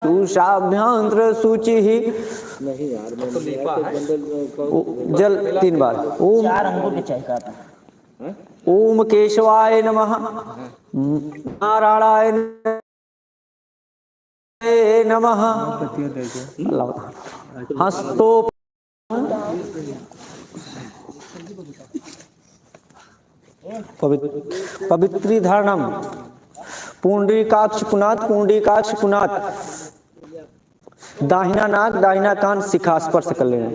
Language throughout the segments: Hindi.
तुषाभ्यंतर सूचि ही नहीं यार जल 3 बार। ओम 4 अंगों के चाहिए था। ओम केशवाय नमः, नारायणाय नमः, हस्तो पवित्री धारणम पुंडरीकाक्ष पुनात पुंडरीकाक्ष पुनात। दाहिना नाक दाहिना कान शिखा स्पर्श कर लेना।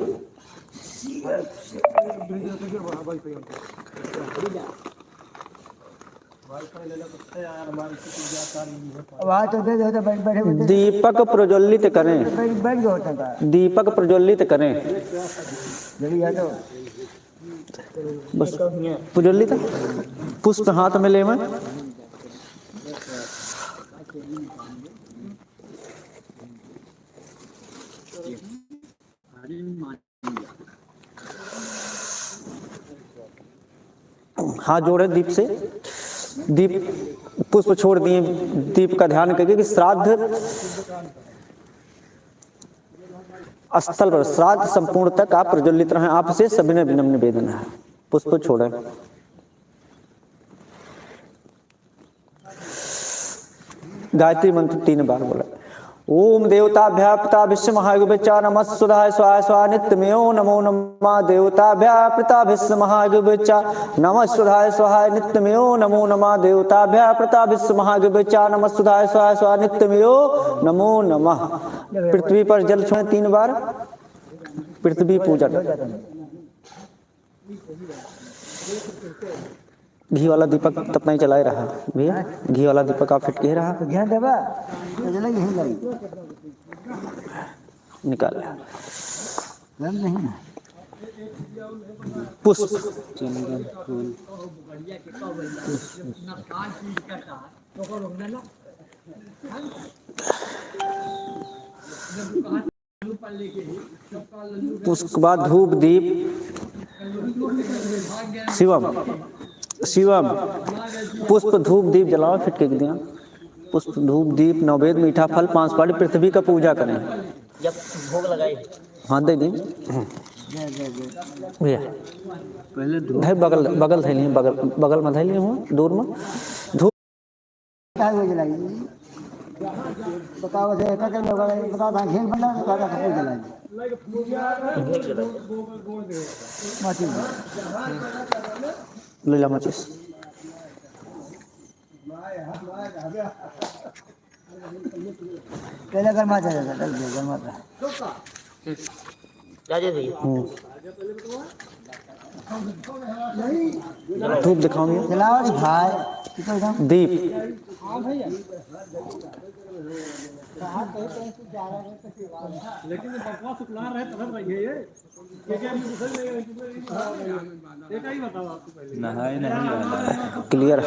दीपक प्रज्वलित करें, दीपक प्रज्वलित करें। बस प्रज्वलित पुष्प हाथ में ले मैं। हाथ जोड़े दीप से, दीप पुष्प छोड़ दिए। दीप का ध्यान करके कि श्राद्ध स्थल पर श्राद्ध संपूर्ण तक आप प्रज्वलित रहें। आपसे सभी ने विनम्र निवेदन है, पुष्प छोड़े। गायत्री मंत्र 3 बार बोला। ओम देवताभ्यापिता विश्व महायुगचा नमः सुधाय स्वाय स्वाय नित्यमेव नमो नमः। देवताभ्यापिता विश्व महायुगचा नमः सुधाय स्वाय नित्यमेव नमो नमः। देवताभ्यापिता विश्व महायुगचा नमः सुधाय स्वाय स्वाय नित्यमेव नमो नमः। पृथ्वी पर जल छोड़ें 3 बार। पृथ्वी पूजन। घी वाला दीपक तब नहीं चला रहा भैया, घी वाला दीपक आप फिट के रहा निकाल पुष्प उसके बाद धूप दीप शिवम शिवम पुष्प धूप दीप जलाओ फिट के दिया। पुष्प धूप दीप नैवेद्य मीठा फल 5 बार पृथ्वी का पूजा करें। जब भोग लगाए हाँ दे दी भैया पहले भाई बगल बगल धैली बगल बगल में धैली हूँ दूर में धूप बताओ से बता था घेर बना दादा का जलाई ले ला माचिस। पहले गरमा जाएगा डल दे गरमा था राजे दी धूप दिखाओगे जलाओ भाई दीप लेकिन बकवास शुक्लार रहे तब रहिए ये क्या एक ही बताओ आपको पहले नहाए नहीं क्लियर।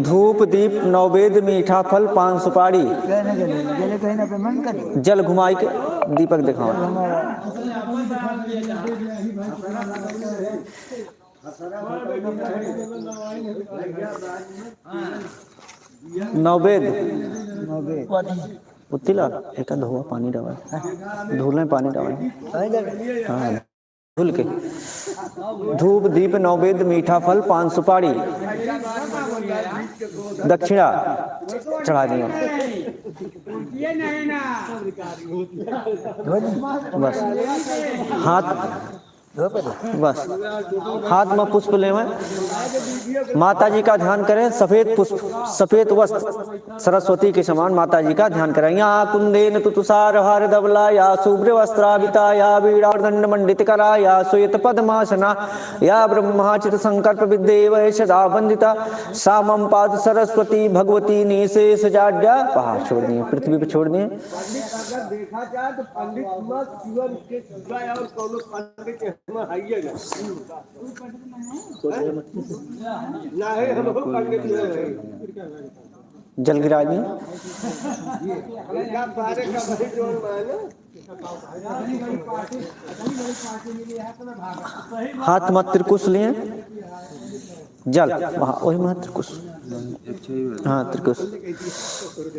धूप दीप नैवेद्य मीठा फल 5 सुपारी जल घुमाई के दीपक दिखाओ। नैवेद्य उतिला एक धोआ पानी डावा धुलने पानी डावा हाँ धुल के धूप दीप नैवेद्य मीठा फल 5 सुपारी दक्षिणा चढ़ा दिया। बस हाथ बस हाथ में पुष्प ले में माता जी का ध्यान करें। सफेद पुष्प सफेद वस्त्र सरस्वती के समान माता जी का ध्यान करें। या कुंदेन तुषार हार धवला या शुभ्र वस्त्राभिता या वीणादंड मंडित करा या श्वेत पद्मासना या ब्रह्माचित संकल्प विद्येव सदा वंदिता सामम पाद सरस्वती भगवती निशेष जाड्या। पहाड़ छोड़ दिए पृथ्वी पे छोड़ दिए। देखा जाए तो पंडित शिवन के और पंडित जल गिरा दिए। हाथ मत त्रिकुश लिए जल वहाँ वही मत त्रिकुश हाँ त्रिकुश।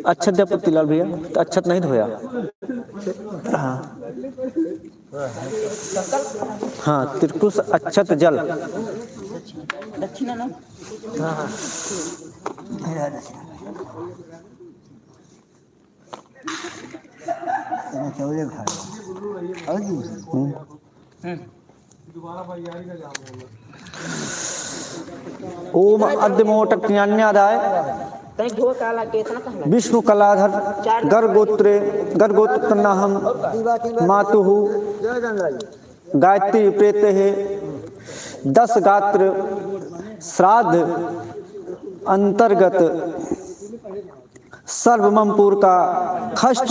अच्छत दिया पुतीलाल भैया, तो अच्छत नहीं धोया। हाँ हाँ त्रिकुश अच्छत जल। दक्षिणा ना चौले खा और जी ओम अद्यमोटक ज्ञान्यादाय कहीं धो काला के इतना कहना विष्णु कलाधर गर्गोत्रनाहम मातुः गायत्री प्रेते है 10 गात्र श्राद्ध अंतर्गत सर्वममपुर का खष्ट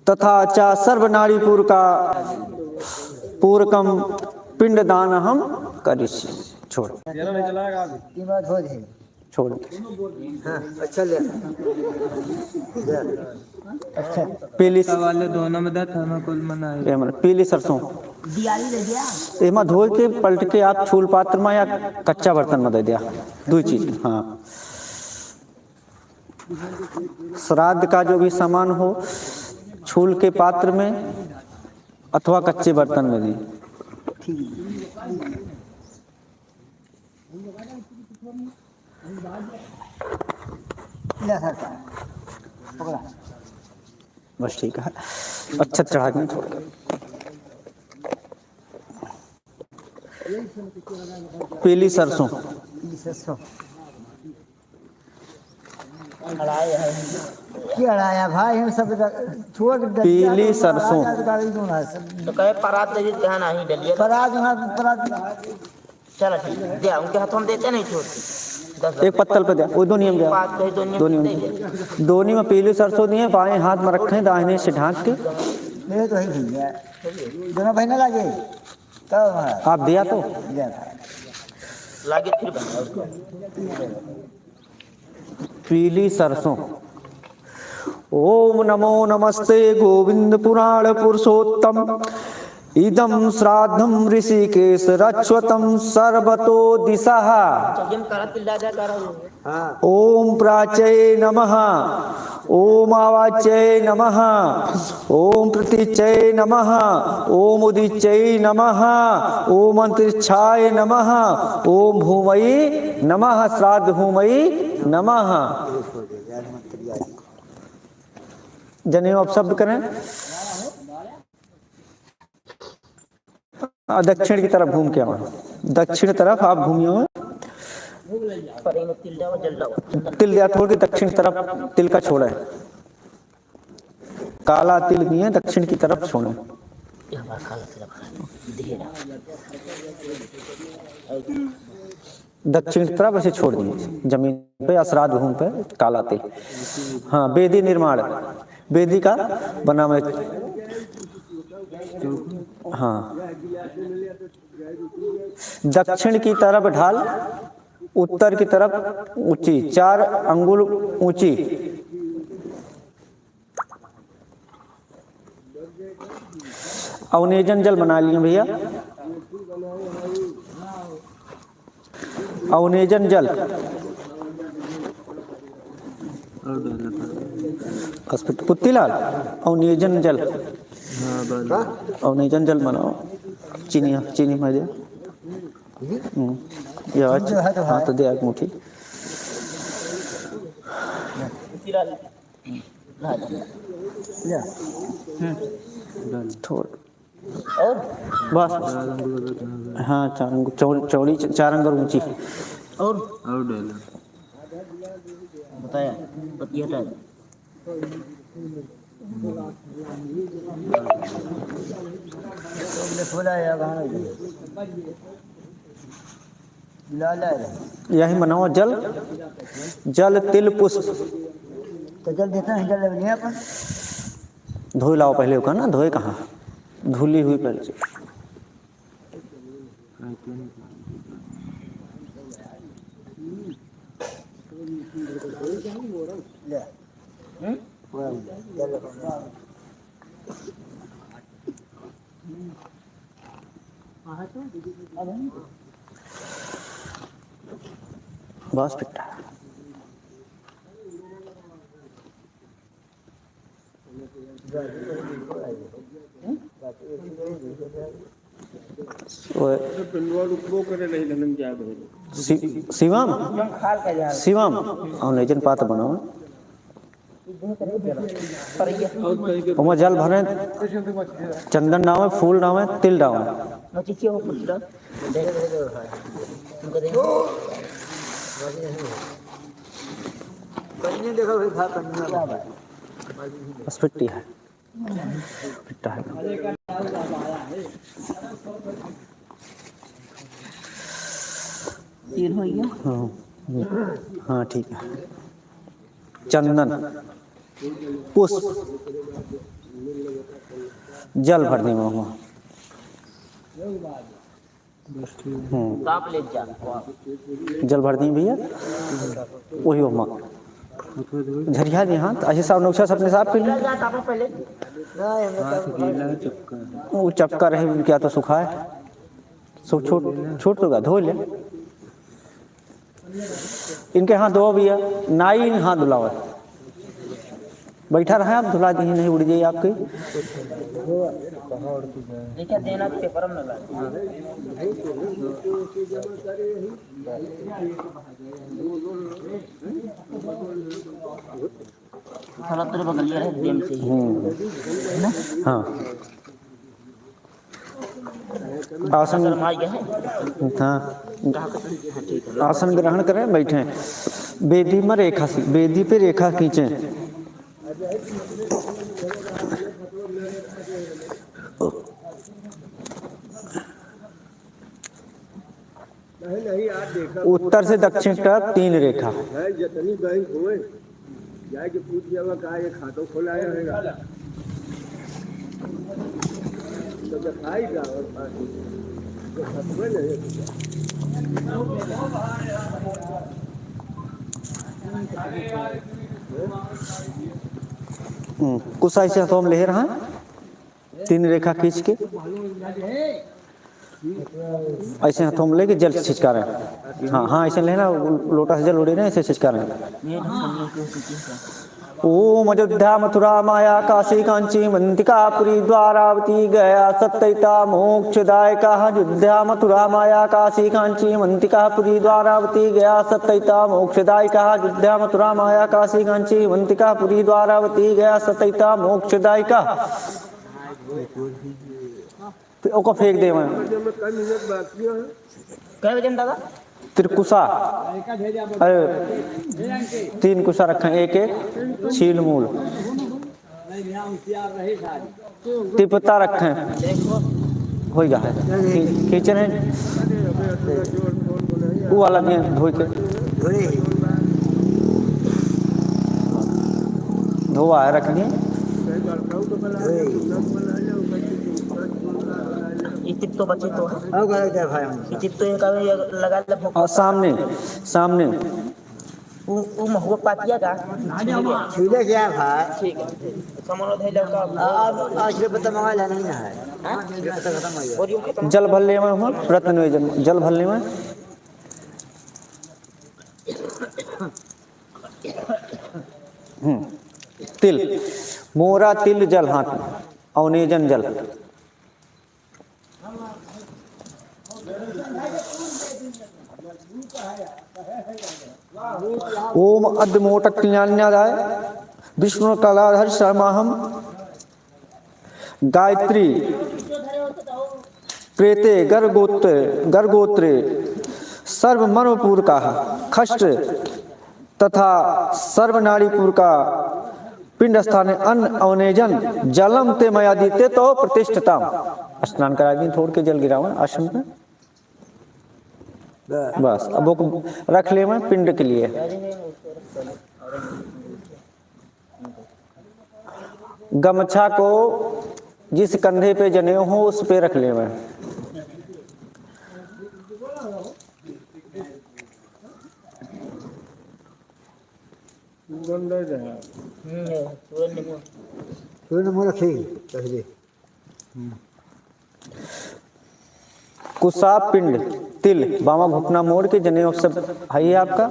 तथा चा सर्वनारीपुर का पूरकम पिंडदान हम करिष्ये। छोड़ बात हो जाएगी। छोड़ हाँ अच्छा ले अच्छा पीली वाले दोनों में दर्द हमें कुल मना पीली सरसों दियाली ले गया एमा धो के पलट के आप छूल पात्र में या कच्चा बर्तन में दे दिया, दो चीज। हाँ श्राद्ध का जो भी सामान हो छूल के पात्र में अथवा कच्चे बर्तन में दी। ले सकता पकड़ा बस ठीक है। अच्छा चढ़ा के छोड़ पीली सरसों क्या अड़ाया भाई हम सब छोड़ पीली सरसों तो कहे परात दे ध्यान नहीं डलिए परात चलो ठीक है, दे उनके हाथों में देते नहीं छोड़ते एक पत्तल पे दिया, वो दोनी में दिया, बात कही दोनी में दोनी में पीली सरसों दिए, बाएं हाथ में रखे दाहिने से ढांक के। मेरे तो ही भूल गया दोनों बहने लगे तब आप दिया तो लागे फिर बना उसको पीली सरसों। ओम नमो नमस्ते गोविंद पुराण पुरुषोत्तम इदम श्राद्धम ऋषिकेश रक्षवतम सर्वतो दिशः। जम करा तिल्ला जा करा ओम प्राचय नमः, ओम आवाचय नमः, ओम प्रतीचय नमः, ओम उदीचय नमः, ओम अंतरिक्षाय नमः, ओम भूमये नमः, श्राद्ध भूमये नमः। जनेऊ आप शब्द करें। दक्षिण की तरफ घूम के आओ, दक्षिण तरफ आप घूमिए, तिल दिया छोड़ के दक्षिण तरफ तिल का छोड़ा है, काला तिल दिए दक्षिण की तरफ छोड़े। दक्षिण की तरफ ऐसे छोड़ दिए जमीन पे या श्राद्ध भूमि पे काला तिल। हाँ वेदी निर्माण, वेदी का बना हुआ। हाँ दक्षिण की तरफ ढाल, उत्तर की तरफ ऊंची, 4 अंगुल ऊंची। अवनेजन जल बना लिए भैया, अवनेजन जल पुत्तीलाल अवनेजन जल, अवनेजन जल बनाओ। चीनी में दिया हाँ तो दिया एक मुट्ठी। थोड़ बस हाँ 4 अंगुल चौड़ी, 4 अंगुल ऊंची। और डाला बताया पतिया था यही बनाओ जल, जल तिल पुष्प। तो जल देते हैं जल ले अपन धोई लाओ पहले होगा ना, धोए कहाँ, धुली हुई पहले से। बस पिट्टा। शिवम शिवम और जन पात बनाओ उमा जल भरे चंदन नाम है फूल नाम है तिल नाम है बस पिट्टी है पिट्टा है तीन हो गया। हाँ ठीक है चंदन पुष्प जल भरने में हुआ ताप ले जा जल भर दी भैया वही हो माँ झरिया दी हाँ ऐसे साफ नौक्षा अपने साफ कर लिया पहले वो चपका रहे क्या तो सुखा है सब छोट छोट तो धो ले इनके हाथ धो भैया नाई इन हाथ धुलावा बैठा रहे आप धुला दी नहीं उड़ जाइए आपके देखा देना पेपर में लगा थोड़ा तेरे बगल है देम से हाँ आसन मार गया है हाँ आसन ग्रहण करें बैठे वेदी में रेखा वेदी पे रेखा खींचे उत्तर से दक्षिण तक 3 रेखा जितनी बैंक हुए जाके पूछ जावा कहा ये खाता खोलाया रहेगा तो दिखाएगा और कुछ ऐसे हाथों में ले रहा है 3 रेखा खींच के ऐसे हाथों में लेके जल छिचका रहे हैं हाँ हाँ ऐसे लेना लोटा से जल उड़े ना ऐसे छिचका रहे हैं ओम अयोध्या मथुरा माया काशी कांची मंतिकापुरी द्वारावती गया सत्यता मोक्षदायका अयोध्या मथुरा माया काशी कांची मंतिकापुरी द्वारावती गया सत्यता मोक्षदायका अयोध्या मथुरा माया काशी कांची मंतिकापुरी द्वारावती गया सत्यता मोक्षदायका ओको फेंक दे मैं क्या वजन दादा त्रिकुशा 3 कुशा रखे एक छील मूल तिपता रखे होगा किचन है वो वाला दिए धो के धोआ है रख दिए चिप तो बचे तो चिप तो एक लगा ले और सामने सामने वो महुआ पातिया का छूले क्या भाई ठीक है सामान उधर लगा अब आज के पता मंगा लेना नहीं है पता खत्म हो गया और यूं खत्म जल भरने में हुआ रत्न निवेदन जल भरने में तिल मोरा तिल जल हाथ में अवनेजन जल ओम अद्मोटज्ञान्यादाय विष्णु कलाधर शर्माहम गायत्री प्रेते गर्गोत्रे सर्व मनोपुर का खष्ट तथा सर्वनारीपुर का पिंड स्थान अन्न अवनेजन जलम ते मयादिते तो प्रतिष्ठता स्नान करा दी थोड़ के जल गिरावा आश्रम में बस अब वो रख ले मैं पिंड के लिए गमछा को जिस कंधे पे जने हो उस पे रख ले मैं सूर्य नमो रखी पहले कुसा पिंड तिल बामा घुटना मोड़ के जनेऊ सब है ये आपका।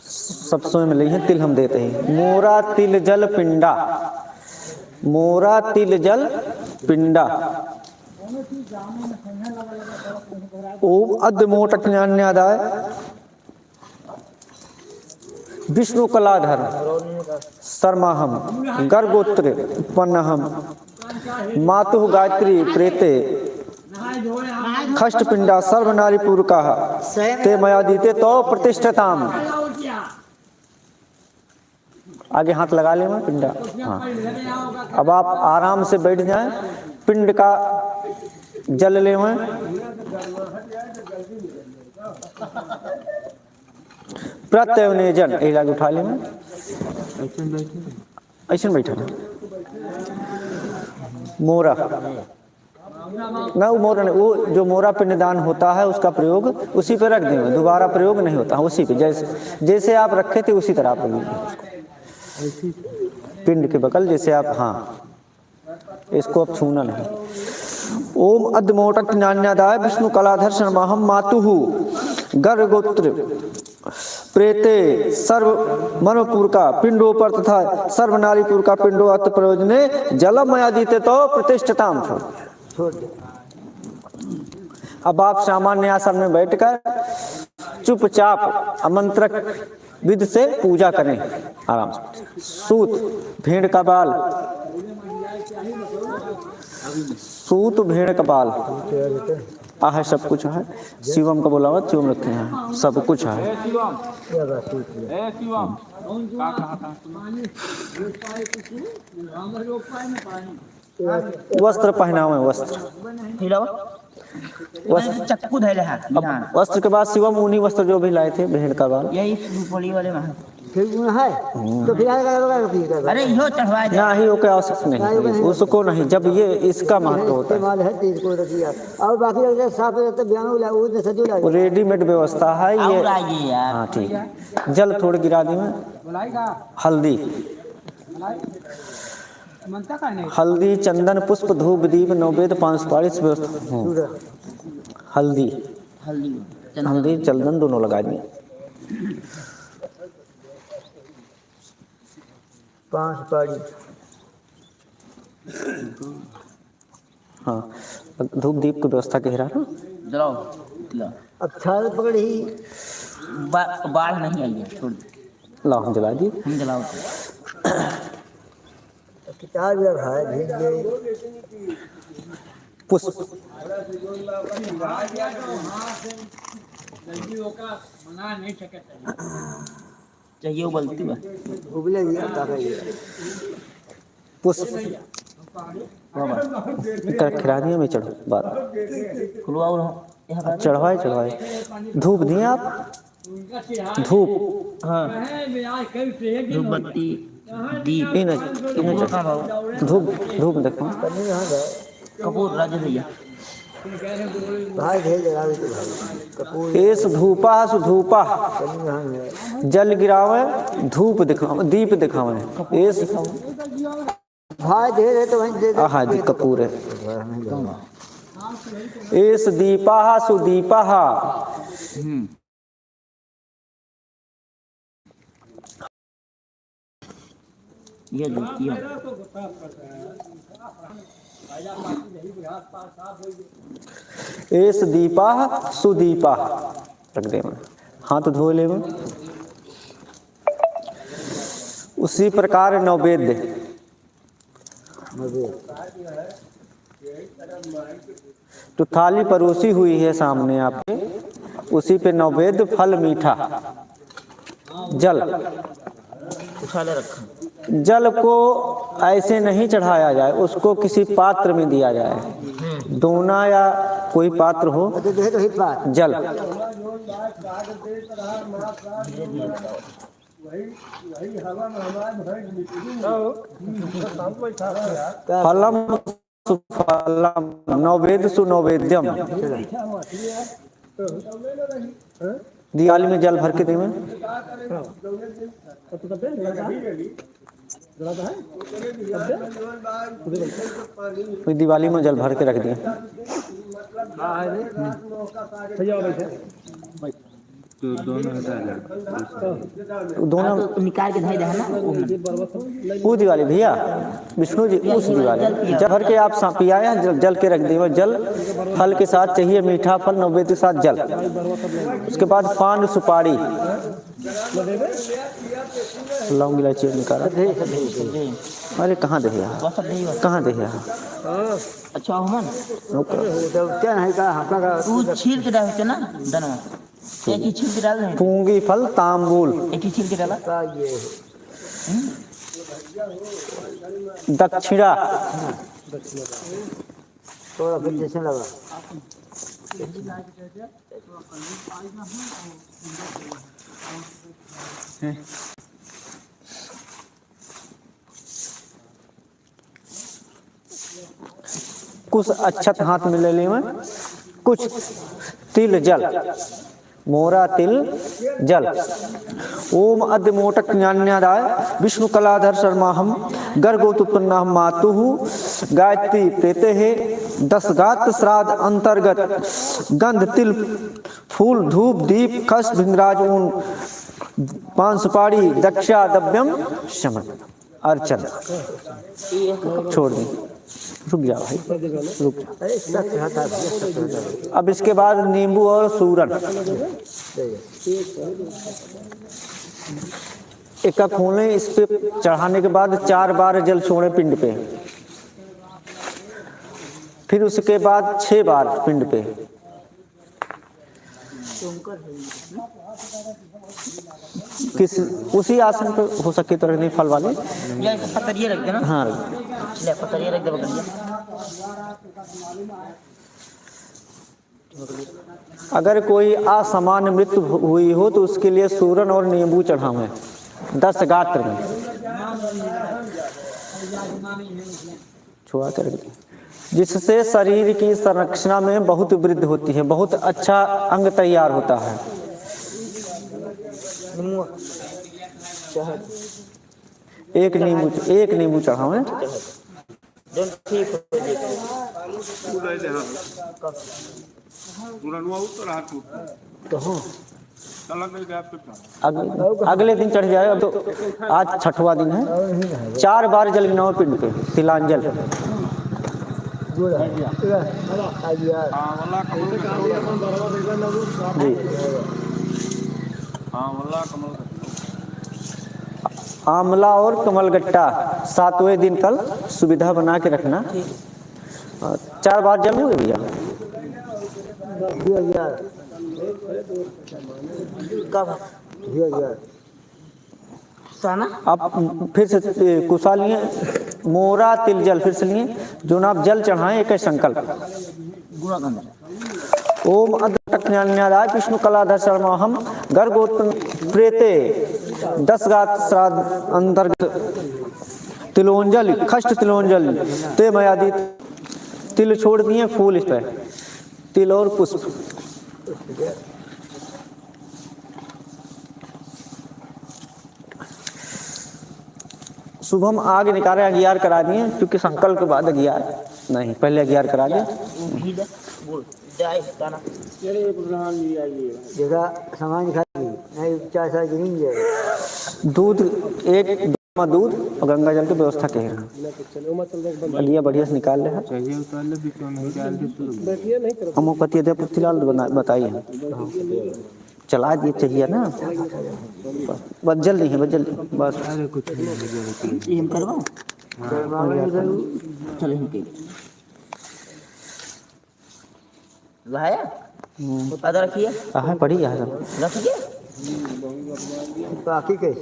सब स्वयं में है, तिल हम देते हैं। मोरा तिल जल पिंडा, मोरा तिल जल पिंडा। ओम अद्य मोट ज्ञान्यादाय विष्णु कलाधर सर्माहम गर्गोत्र उत्पन्नहम मातुः गायत्री प्रेते खष्ट पिंडा सर्वनारी पूर्वका ते मया दीते तो प्रतिष्ठताम। आगे हाथ लगा ले मैं पिंडा। हाँ, अब आप आराम से बैठ जाएं, पिंड का जल ले मैं। प्रत्यवनेजन एक उठा ले मैं, ऐसे बैठा मोरा ना, वो मोरा नहीं, वो जो मोरा पिंडदान होता है उसका प्रयोग उसी पे रख देंगे, दोबारा प्रयोग नहीं होता उसी पे, जैसे आप रखे थे उसी तरह आप पिंड के बगल जैसे आप। हाँ, इसको अब छूना नहीं। ओम अद्यमोटक ज्ञान्यादाय विष्णु कलाधर शर्माहम मातुहु गर्गोत्र प्रेते सर्व मनोपुर का पिंडोपर तथा सर्वनारीपुर का पिंडो अत प्रयोजने जलम मया दीते तो प्रतिष्ठताम। अब आप सामान्य आसन में बैठकर चुपचाप आमंत्रक विधि से पूजा करें आराम से। सूत भेड़ का बाल, सूत भेड़ का बाल है, सब कुछ है। शिवम का बोला हुआ शिवम रखते हैं, सब कुछ है। वस्त्र पहनावे, वस्त्र चक्कू धैले है। अब वस्त्र के बाद शिवम उन्हीं वस्त्र जो भी लाए थे भेड़ का बाल, यही रूपड़ी वाले में फिर है तो फिर अरे यो चढ़वाए थे। ना ही वो क्या आवश्यक नहीं, उसको नहीं, जब ये इसका महत्व होता है। इस्तेमाल है तीर को रखिया और बाकी लगता साफ रहता बयान ला वो तो सजो लगे रेडीमेड व्यवस्था है ये। और आइए यार। हाँ ठीक है, जल थोड़ी गिरा दी मैं। हल्दी, हल्दी चंदन पुष्प धूप दीप नववेद 5 सुपारी व्यवस्था। हल्दी हल्दी चंदन दोनों लगा दिए। 5 सुपारी। हाँ, धूप दीप की व्यवस्था कह रहा ना। जलाओ अब छाल पकड़ ही बाढ़ नहीं आई है, छोड़ लाओ हम जला दिए। हम जलाओ। किताब भी है भेज दे पुष्प चाहिए वो गलती बा। उबले दिया काका पुष्प खिला दिया मैं। चढ़ो बात चढ़वाए चढ़वाए। धूप दिए आप, धूप। हाँ, धूप बत्ती दीप धूप धूप देखो। कपूर राजा भैया भाई भेज लगा दे भाई कपूर एस धूपा सुधूपा जल गिरावे धूप दिखावे दीप दिखावे। एस भाई दे दे तो वहीं दे दे। हाँ जी, कपूर है। एस दीपा सुदीपा ये देखिए एस दीपा सुदीपा रख दे। हाथ धो ले। उसी प्रकार नैवेद्य, तो थाली परोसी हुई है सामने आपके, उसी पे नैवेद्य फल मीठा जल। उछाले रखा। जल को ऐसे नहीं चढ़ाया जाए, उसको किसी पात्र में दिया जाए, दोना या कोई पात्र हो। जल फलम सुफलम नैवेद्य सुनैवेद्यम। दिवाली में जल भर के देवे। कोई दिवाली में जल भर के रख दिए। तो दोनों हटा ले। दोनों निकाल के धाई दे ना वो दिवाली भैया, विष्णु जी उस दिवाली जल भर के आप पियाया, जल के रख दिए। जल फल के साथ चाहिए, मीठा फल, नैवेद्य के साथ जल। उसके बाद पान सुपारी, लौंग इलायची निकाला। अरे कहाँ दे कहाँ दे अच्छा हुमन क्या नहीं का आपका तू छील के डालते ना दनवा एक ही छील के डाल रहे पूंगी फल तांबूल, एक ही छील के डाला ये दक्षिणा, थोड़ा फिर जैसे लगा कुछ अच्छत हाथ में ले में, कुछ तिल जल, मोरा तिल जल। ओम अद्य मोटक ज्ञान्यादाय विष्णु कलाधर शर्मा हम गर्भोत्पन्ना मातु गायत्री प्रेते है 10 गात्र श्राद्ध अंतर्गत गंध तिल फूल धूप दीप खस भिंगराज ऊन पान सुपारी दक्षा दव्यम शमन अर्चन। छोड़ दी, रुक जा भाई, रुक जा। अब इसके बाद नींबू और सूरन एक खोलें। इस पे चढ़ाने के बाद 4 बार जल छोड़े पिंड पे, फिर उसके बाद 6 बार पिंड पे। किस उसी आसन पे हो सके तो रखनी, फल वाले या पतरिया रख देना। हाँ ले पतरिया रख दे बकरिया। अगर कोई असामान्य मृत्यु हुई हो तो उसके लिए सूरन और नींबू चढ़ावें 10 गात्र में। छुआ कर जिससे शरीर की संरचना में बहुत वृद्धि होती है, बहुत अच्छा अंग तैयार होता है। एक नींबू चढ़ावें। अगले दिन चढ़ जाए। अब तो आज 6वां दिन है। 4 बार जल गिनाओ पिंड पे तिलांजल। जी आंवला और कमलगट्टा 7वें दिन कल सुविधा बना के रखना। 4 बार जल हुए भैया। आप फिर से कुशा लिए, मोरा तिल जल फिर से लिए। जो ना आप जल चढ़ाएं एक संकल्प। ओम अद्य विष्णु कलाधर शर्मा हम गर्भोत्पन्न प्रेते 10 गात्र श्राद्ध अंतर्गत तिलोंजलि खष्ट तिलोंजलि ते मयादि। तिल छोड़ दिए, फूल इस पे तिल और पुष्प। शुभम आगे निकाले, अगियार करा दिए क्योंकि संकल्प के बाद अगियार नहीं, पहले अगियार करा दिए। जगह सामान खाती नहीं, 4 साल जमीन है। दूध एक दूध और गंगा जल की व्यवस्था कह रहे हैं। बढ़िया से निकाल ले चाहिए उतार ले, बीच में निकाल के होम्योपैथी दे पृथ्वीलाल बताइए। चला दिए चाहिए ना, बस जल्दी है, बस जल्दी बस। अरे कुछ नहीं ये हम करवाओ चलो हम के लाया आधा रखिए। है पड़ी है रखिए बाकी कैसे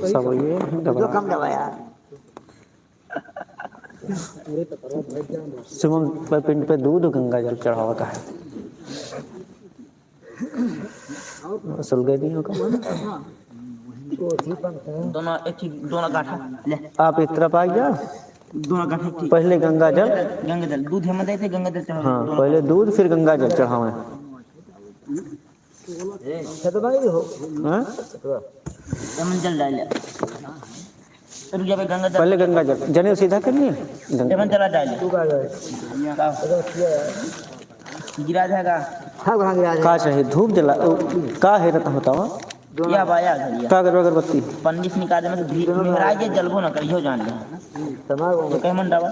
सब ये जो कम दबाया शिवम पर पिंड पे दूध गंगा जल चढ़ावा का है। असल गए नहीं होगा। दोनों गाठा ले आप एक तरफ आ गया। दोनों गाठा पहले गंगा जल दूध हम देते गंगा जल चढ़ा। हाँ पहले दूध फिर गंगा जल चढ़ावे। भाई हो हाँ? जल डाल रुक जा भाई, गंगा जल पहले गंगा जल जनेऊ सीधा करनी है गंगा एमन चला डाल तू का गए गिरा जाएगा हाँ कहाँ गिरा का चाहिए धूप जला का है रहता होता वहाँ या बाया घरिया का करो अगरबत्ती पंडित निकाले में भी मेहराज ये जलबो ना करियो जान ले समाज तो कह मन डावा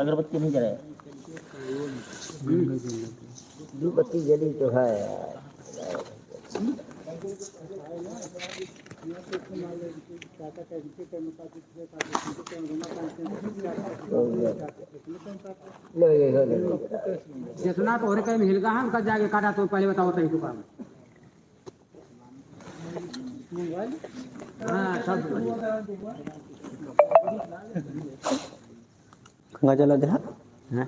अगरबत्ती नहीं जलाए बत्ती जली तो है जितना तो कहीं मिल गया हम कब जाके काटा तो पहले बताओ तही दुकान हाँ सब गंगा जला दे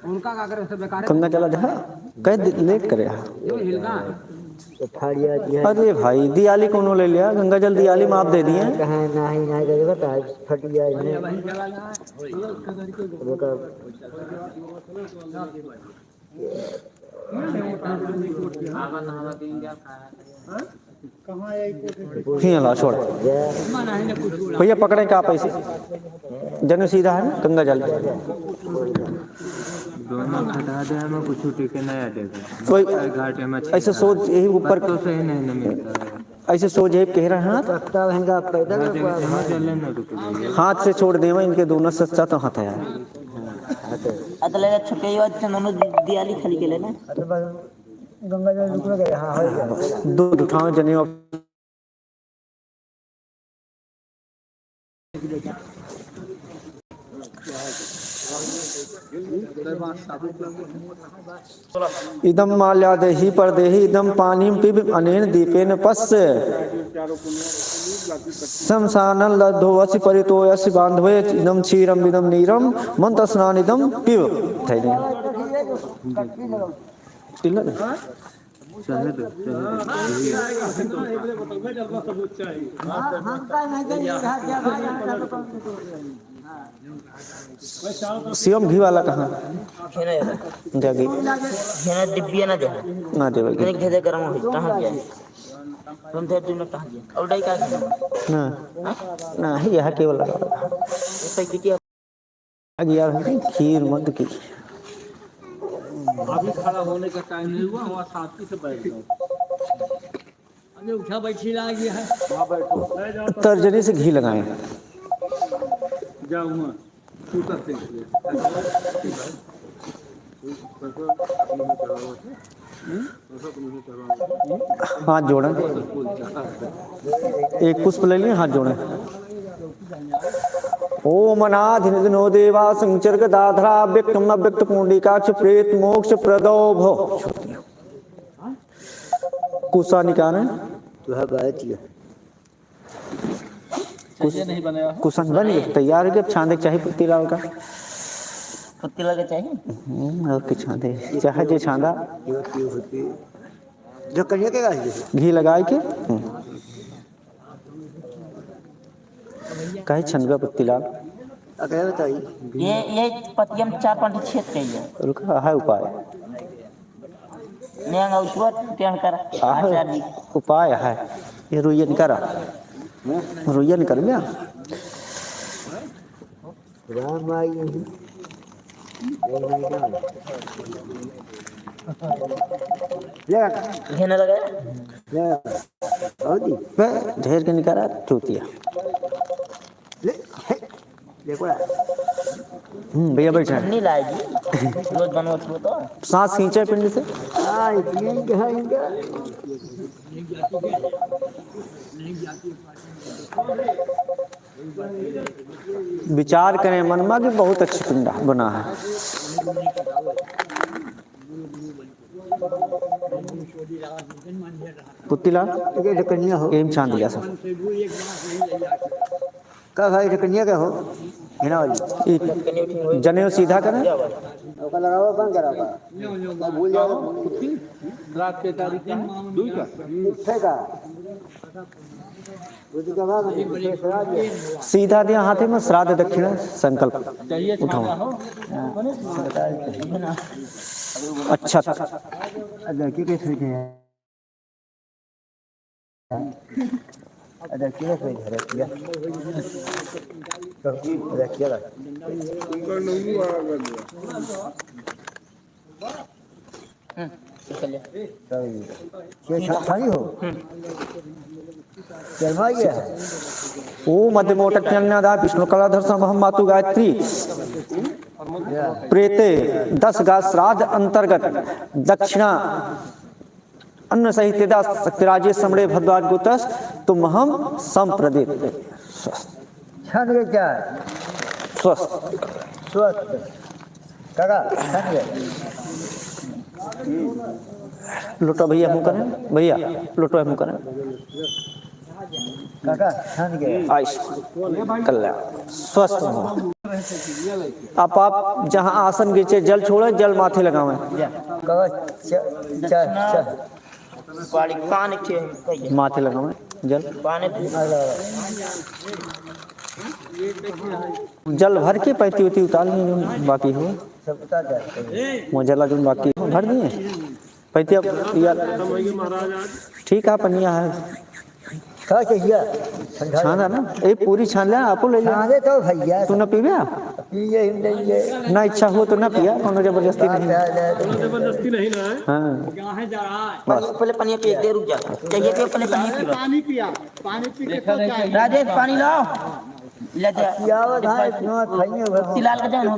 उनका का करे सब बेकार गंगा जला दे कह लेट करे है हिल गया तो फाड़िया दिया अरे भाई दियाली कौन ले लिया गंगा जल दियाली में आप दे दिए कहाँ नहीं नहीं करे बता फट गया इसमें वो का ला छोड़ भैया पकड़े का पैसे जनेऊ सीधा है ना गंगा जल दोनों हटा दे हमें कुछ छुट्टी के नहीं हटेगा कोई घाटे में ऐसे सोच यही ऊपर तो सही नहीं मिलता है ऐसे सोच यही कह रहे हैं हाथ पत्ता महंगा पैदा हाँ चले ना रुक जाइए हाथ से छोड़ देवे इनके दोनों सच्चा तो हाथ है अतले छुटे यो दोनों दियाली खाली के लेना गंगा जल रुक गया हाँ हो गया दूध उठाओ जनेऊ इदम माल्यादेहि परदेहि इदम पानीम पिब अनेन दीपेन पश्य शमशानन लद्धोवसि परितोयसि बांधवे इदम क्षीरम इदम नीरम मंत्र स्नान इदम पिब थैले शहद शिवम घी वाला कहाँ जागी घेना डिब्बिया ना दे ना देवे घेने घेदे गरम हो कहां गया तुम थे तुमने कहां गया और डाई का ना ना ही यह केवल पे किटिया यार खीर मत की अभी खड़ा होने का टाइम नहीं हुआ वहाँ साथी से बैठ जाओ अभी उठा बैठी ला गया है वहाँ बैठो तर्जनी से घी लगाएं जाओ वहाँ तू करते हाथ जोड़ें एक पुष्प ले लिए हाथ जोड़ें ओम अनाथ निधनो देवा संचर्ग दाधरा व्यक्तम अव्यक्त पुंडिकाक्ष प्रेत मोक्ष प्रदो भो कुसा निकालें तो है बात ये कुशन बन गया तैयार है कि अब छांदे चाहिए पत्ती लाल का पत्ती लगे चाहिए और कुछ छांदे चाहे जो छांदा जो कन्या के गाछ घी लगाए के कहे छनगा पत्ती लाल अकेले बताइए ये पतियम 4-5 छेद कहिए रुका है उपाय नेंगा उसवत टेन कर आचार्य उपाय है ये रुयन करा रुयन कर गया राम आई घेने लगे होती ढेर के निकाला चूतिया देखो भैया बैठा नहीं लाएगी रोज बनवत हो तो सांस खींचे पिंड से इनके है इनका विचार करें मन में कि बहुत अच्छी पिंडा बना है पुत्तीलाल ये कन्या हो एम छान दिया सब का भाई कन्या का हो हिना वाली जनेऊ सीधा करें ओका लगाओ बंद कराओ भूल जाओ रात के तारीख का दूर का फेंका उसके बाद सीधा दिया हाथे में श्राद्ध दक्षिणा संकल्प उठाओ अच्छा लड़की कैसे थे देखिए कोई घर किया तो देखिए ला ये शादी हो शर्मा गया है ओ मध्यमोटन्यादा विष्णु कलाधर समहम मातु गायत्री प्रेते 10 गा श्राद्ध अंतर्गत दक्षिणा अन्न सहित शक्तिराजे समणे भद्वाज गोतस तुम हम संप्रदित छन के क्या है स्वस्थ स्वस्थ काका छन के लुटो भैया मुँह करें भैया लुटो मुँह करें काका छन के आयुष कल्याण स्वस्थ हो आप जहाँ आसन गिरचे जल छोड़े जल माथे लगावें काका च पानी पानी के माथे लगावें जल पानी जल भर के पैती उती उतार लिए जो बाकी हो सब बता जाते मोजला जो बाकी हो भर दिए पैती अब यार ठीक है पनिया है का चाहिए छान है ना ये पूरी छान ले आपको ले जा छाने तो भैया तू न पीबे पिए ही नहीं ना इच्छा हो तो ना पिया कोनो जबरदस्ती नहीं जबरदस्ती नहीं ना है हाँ कहाँ जा रहा है पहले पानी पी दे रुक जा चाहिए तो पहले पानी पी पानी पिया पानी पी के तो क्या राजेश पानी लाओ ले जा पियावा था इतना खाइए तिलाल का जान